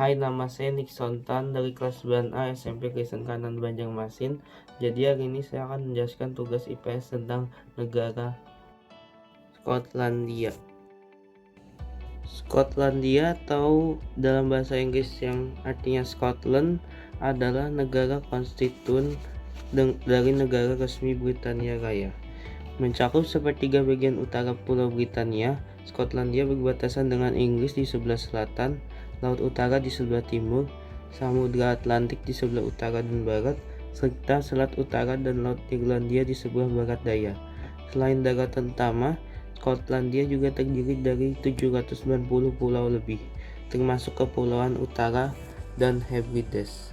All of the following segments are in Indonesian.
Hai, nama saya Nixon Tan dari kelas 9A SMP Kristen Kanan Banjarmasin. Jadi hari ini saya akan menjelaskan tugas IPS tentang negara Skotlandia. Skotlandia atau dalam bahasa Inggris yang artinya Scotland adalah negara konstituen dari negara resmi Britania Raya. Mencakup sepertiga bagian utara Pulau Britania, Skotlandia berbatasan dengan Inggris di sebelah selatan, Laut Utara di sebelah timur, Samudra Atlantik di sebelah utara dan barat, serta Selat Utara dan Laut Irlandia di sebelah barat daya. Selain daratan utama, Skotlandia juga terdiri dari 790 pulau lebih, termasuk Kepulauan Utara dan Hebrides.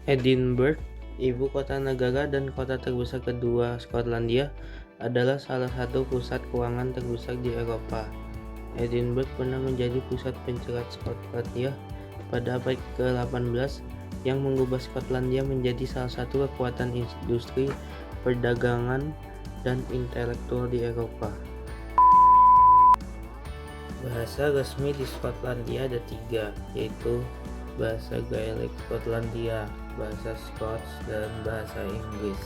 Edinburgh, ibu kota negara dan kota terbesar kedua Skotlandia, adalah salah satu pusat keuangan terbesar di Eropa. Edinburgh pernah menjadi pusat pencerat Skotlandia pada abad ke-18 yang mengubah Skotlandia menjadi salah satu kekuatan industri, perdagangan, dan intelektual di Eropa. Bahasa resmi di Skotlandia ada 3, yaitu bahasa Gaelic Skotlandia, bahasa Scots, dan bahasa Inggris.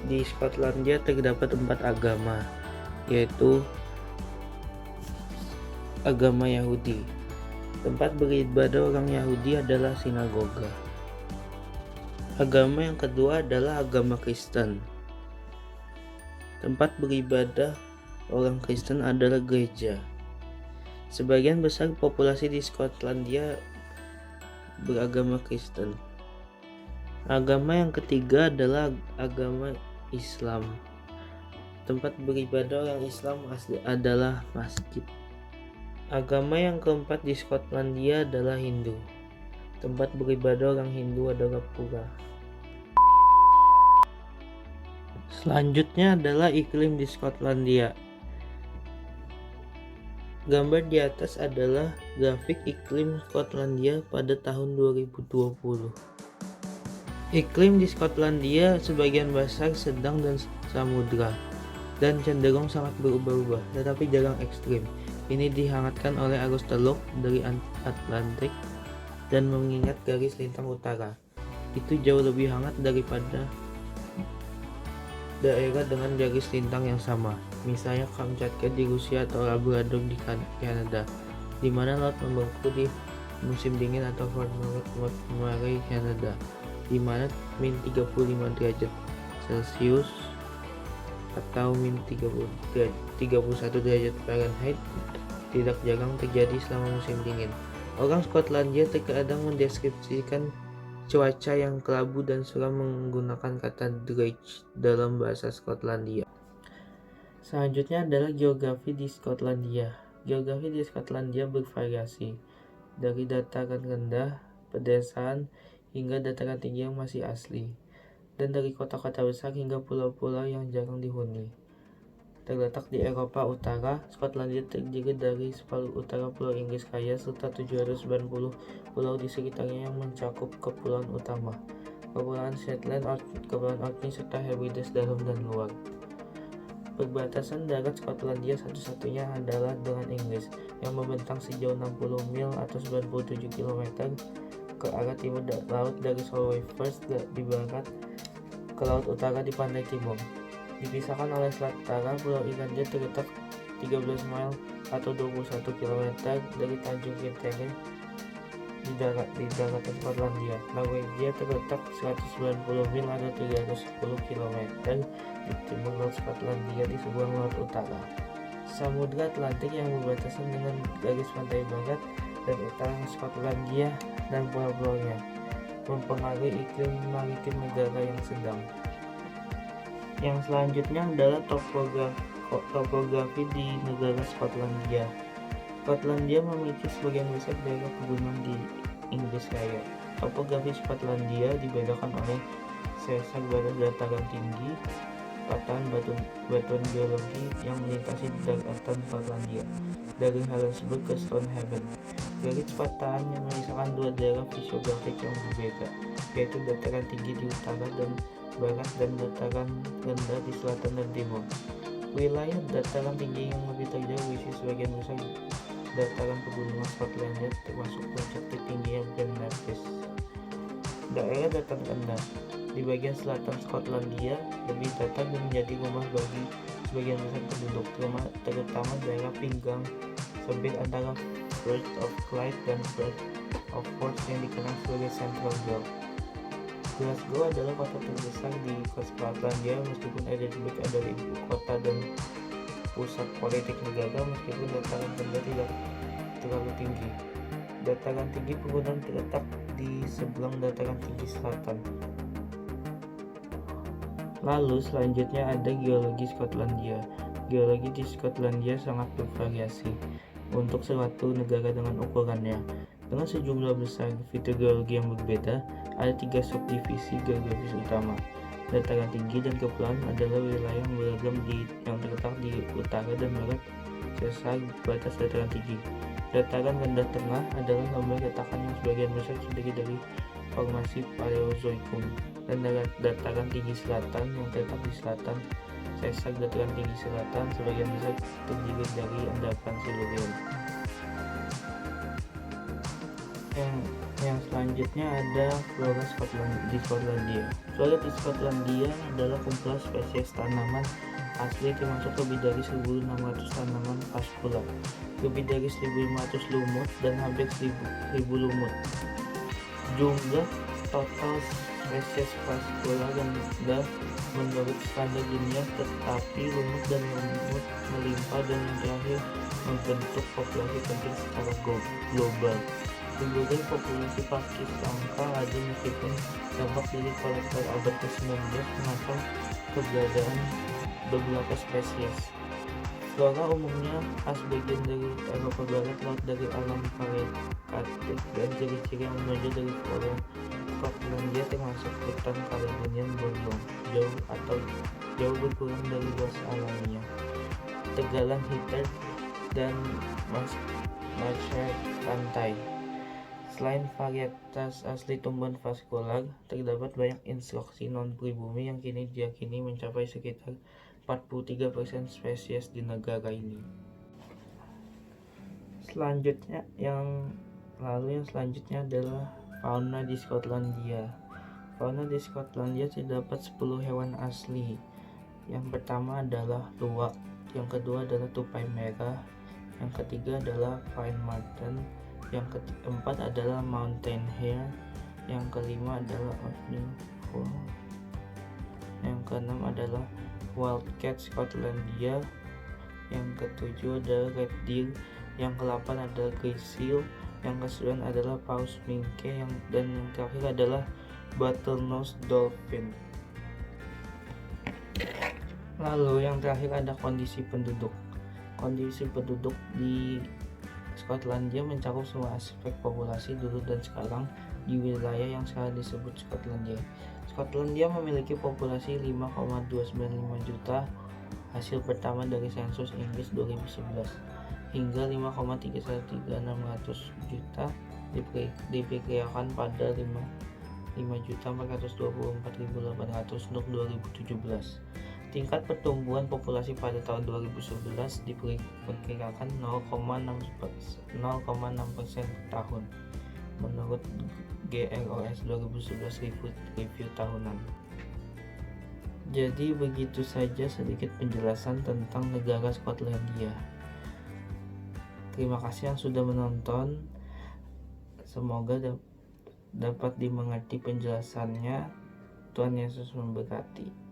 Di Skotlandia terdapat 4 agama, yaitu agama Yahudi. Tempat beribadah orang Yahudi adalah sinagoga. Agama yang kedua adalah agama Kristen. Tempat beribadah orang Kristen adalah gereja. Sebagian besar populasi di Skotlandia beragama Kristen. Agama yang ketiga adalah agama Islam. Tempat beribadah orang Islam adalah masjid. Agama yang keempat di Skotlandia adalah Hindu. Tempat beribadah orang Hindu adalah pura. Selanjutnya adalah iklim di Skotlandia. Gambar di atas adalah grafik iklim Skotlandia pada tahun 2020. Iklim di Skotlandia sebagian besar sedang dan samudra dan cenderung sangat berubah-ubah, tetapi jarang ekstrim. Ini dihangatkan oleh arus teluk dari Atlantik dan mengingat garis lintang utara. Itu jauh lebih hangat daripada daerah dengan garis lintang yang sama, misalnya Kamchatka di Rusia atau Labrador di Kanada, di mana laut membeku di musim dingin, atau Fort McMurray, Kanada, di mana min 35 derajat Celcius atau min 31 derajat Fahrenheit tidak jarang terjadi selama musim dingin. Orang Skotlandia terkadang mendeskripsikan cuaca yang kelabu dan suram menggunakan kata dreich dalam bahasa Skotlandia. Selanjutnya adalah geografi di Skotlandia. Geografi di Skotlandia bervariasi, dari dataran rendah, pedesaan, hingga dataran tinggi yang masih asli, dan dari kota-kota besar hingga pulau-pulau yang jarang dihuni. Terletak di Eropa Utara, Skotlandia terdiri dari separuh utara Pulau Inggris Raya serta 790 pulau di sekitarnya yang mencakup kepulauan utama, Kepulauan Shetland, Kepulauan Orkney, serta Hebrides dalam dan luar. Perbatasan darat Skotlandia satu-satunya adalah dengan Inggris, yang membentang sejauh 60 mil atau 97 km ke arah timur laut dari Solway Firth di barat ke Laut Utara di pantai timur. Dipisahkan oleh Selat Utara, Pulau Irlandia terletak 13 mil atau 21 km dari Tanjung Kintere di daratan Skotlandia. Norwegia terletak 190 mil atau 310 km di timur laut Skotlandia di sebelah Laut Utara. Samudra Atlantik yang berbatasan dengan garis pantai barat dan utara Skotlandia dan pulau-pulaunya mempengaruhi iklim maritim negara yang sedang. Yang selanjutnya adalah topografi di negara Skotlandia. Skotlandia memiliki sebagian besar daerah pegunungan di Inggris Raya. Topografi Skotlandia dibedakan oleh sesar batas dataran tinggi, patahan batuan geologi yang melintasi daratan Skotlandia dari Harrisburg ke Stonehaven. Garis patahan yang memisahkan dua daerah fisiografik yang berbeda, yaitu dataran tinggi di utara dan barat dan dataran rendah di selatan dan timur. Wilayah dataran tinggi yang lebih terjauh berisi sebagian besar dataran pegunungan Skotlandia termasuk puncak tertingginya Ben Nevis. Daerah dataran rendah di bagian selatan Skotlandia lebih datar dan menjadi rumah bagi sebagian besar penduduk, terutama daerah pinggang sempit antara Firth of Clyde dan Firth of Forth yang dikenal sebagai Central Belt. Glasgow adalah kota terbesar di Skotlandia, meskipun Edinburgh adalah ibu kota dan pusat politik negara, meskipun dataran rendah tidak terlalu tinggi. Dataran tinggi pegunungan terletak di seberang dataran tinggi selatan. Lalu selanjutnya ada geologi Skotlandia. Geologi di Skotlandia sangat bervariasi untuk suatu negara dengan ukurannya. Dengan sejumlah besar fitur geologi yang berbeda, ada 3 subdivisi geografis utama. Dataran tinggi dan kepulauan adalah wilayah yang beragam yang terletak di utara dan barat sesar batas dataran tinggi. Dataran rendah tengah adalah lembah retakan yang sebagian besar terdiri dari formasi Paleozoikum, dan dataran tinggi selatan yang terletak di selatan sesar dataran tinggi selatan sebagian besar terdiri dari endapan Silurian. Yang selanjutnya ada flora di Skotlandia. Flora di Skotlandia adalah kumpulan spesies tanaman asli termasuk lebih dari 1.600 tanaman vaskular, lebih dari 1.500 lumut, dan hampir 1.000 lumut. Jumlah total spesies vaskular rendah menurut standar dunia, tetapi lumut dan lumut melimpah dan terakhir membentuk populasi penting secara global. Berbagai populasi pakis langka ada meskipun dampak dari kolektor abad ke-19 mengancam keberadaan beberapa spesies. Flora umumnya khas bagian dari Eropa Barat, laut dari alam variegated, dan ciri-ciri yang menonjol dari flora Skotlandia termasuk hutan Caledonian bolong, jauh berkurang dari luas alamnya, tegalan hitter, dan masyarakat pantai. Selain varietas asli tumbuhan vaskular, terdapat banyak instruksi non-pribumi yang kini diyakini mencapai sekitar 43% spesies di negara ini. Selanjutnya adalah fauna di Skotlandia. Fauna di Skotlandia terdapat 10 hewan asli. Yang pertama adalah luwak, yang kedua adalah tupai merah, yang ketiga adalah pine marten, yang keempat adalah mountain hare, yang kelima adalah ornithopter, yang keenam adalah wildcat Skotlandia, yang ketujuh adalah red deer, yang ke-8 adalah grey seal, yang ke-9 adalah paus minke, dan yang terakhir adalah bottlenose dolphin. Lalu yang terakhir ada kondisi penduduk. Kondisi penduduk di Skotlandia mencakup semua aspek populasi dulu dan sekarang di wilayah yang sekarang disebut Skotlandia. Skotlandia memiliki populasi 5,295 juta hasil pertama dari sensus Inggris 2011 hingga 5,313.600 juta diperkirakan pada 5.424.800 untuk 2017. Tingkat pertumbuhan populasi pada tahun 2011 diperkirakan 0,6% per tahun menurut GROS 2011 review tahunan. Jadi begitu saja sedikit penjelasan tentang negara Skotlandia. Terima kasih yang sudah menonton. Semoga dapat dimengerti penjelasannya. Tuhan Yesus memberkati.